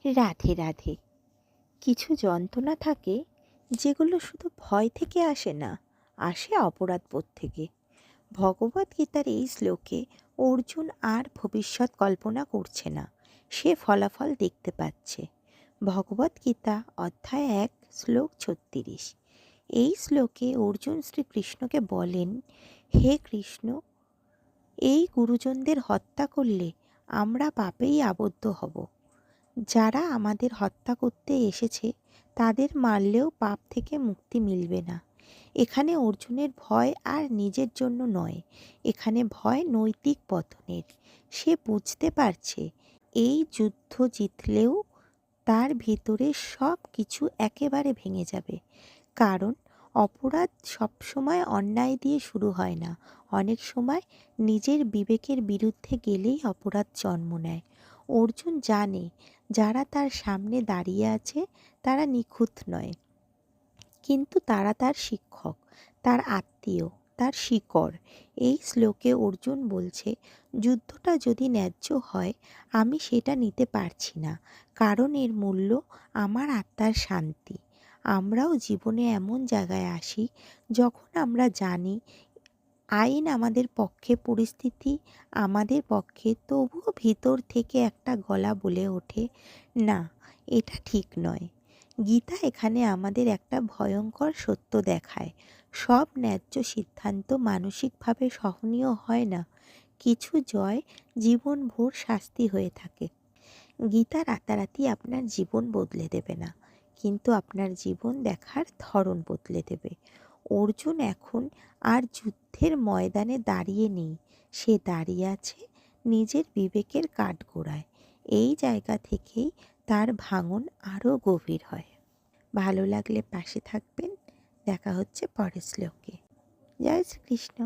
রাধে রাধে। কিছু যন্ত্রণা থাকে যেগুলো শুধু ভয় থেকে আসে না, আসে অপরাধবোধ থেকে। ভগবদ্গীতার এই শ্লোকে অর্জুন আর ভবিষ্যৎ কল্পনা করছে না, সে ফলাফল দেখতে পাচ্ছে। ভগবদ্গীতা অধ্যায় 1 শ্লোক 36। এই শ্লোকে অর্জুন শ্রীকৃষ্ণকে বলেন, হে কৃষ্ণ, এই গুরুজনদের হত্যা করলে আমরা পাপেই আবদ্ধ হব। যারা আমাদের হত্যা করতে এসেছে তাদের মারলেও পাপ থেকে মুক্তি মিলবে না। এখানে অর্জুনের ভয় আর নিজের জন্য নয়, এখানে ভয় নৈতিক পতনের। সে বুঝতে পারছে এই যুদ্ধ জিতলেও তার ভিতরে সব কিছু একেবারে ভেঙে যাবে। কারণ অপরাধ সবসময় অন্যায় দিয়ে শুরু হয় না, অনেক সময় নিজের বিবেকের বিরুদ্ধে গেলেই অপরাধ জন্ম নেয়। অর্জুন জানে যারা তার সামনে দাঁড়িয়ে আছে তারা নিখুঁত নয়, কিন্তু তারা তার শিক্ষক, তার আত্মীয়, তার শিকড়। এই শ্লোকে অর্জুন বলছে, যুদ্ধটা যদি ন্যায্য হয় আমি সেটা নিতে পারছি না, কারণ এর মূল্য আমার আত্মার শান্তি। আমরাও জীবনে এমন জায়গায় আসি যখন আমরা জানি আইন আমাদের পক্ষে, পরিস্থিতি আমাদের পক্ষে, তবুও ভিতর থেকে একটা গলা বলে ওঠে, না, এটা ঠিক নয়। গীতা এখানে আমাদের একটা ভয়ঙ্কর সত্য দেখায়, সব ন্যায্য সিদ্ধান্ত মানসিকভাবে সহনীয় হয় না। কিছু জয় জীবনভর শাস্তি হয়ে থাকে। গীতা রাতারাতি আপনার জীবন বদলে দেবে না, কিন্তু আপনার জীবন দেখার ধরন বদলে দেবে। অর্জুন এখন আর যুদ্ধের ময়দানে দাঁড়িয়ে নেই, সে দাঁড়িয়ে আছে নিজের বিবেকের কাঠগোড়ায়। এই জায়গা থেকেই তার ভাঙন আরও গভীর হয়। ভালো লাগলে পাশে থাকবেন। দেখা হচ্ছে পরের শ্লোকে। জয় শ্রীকৃষ্ণ।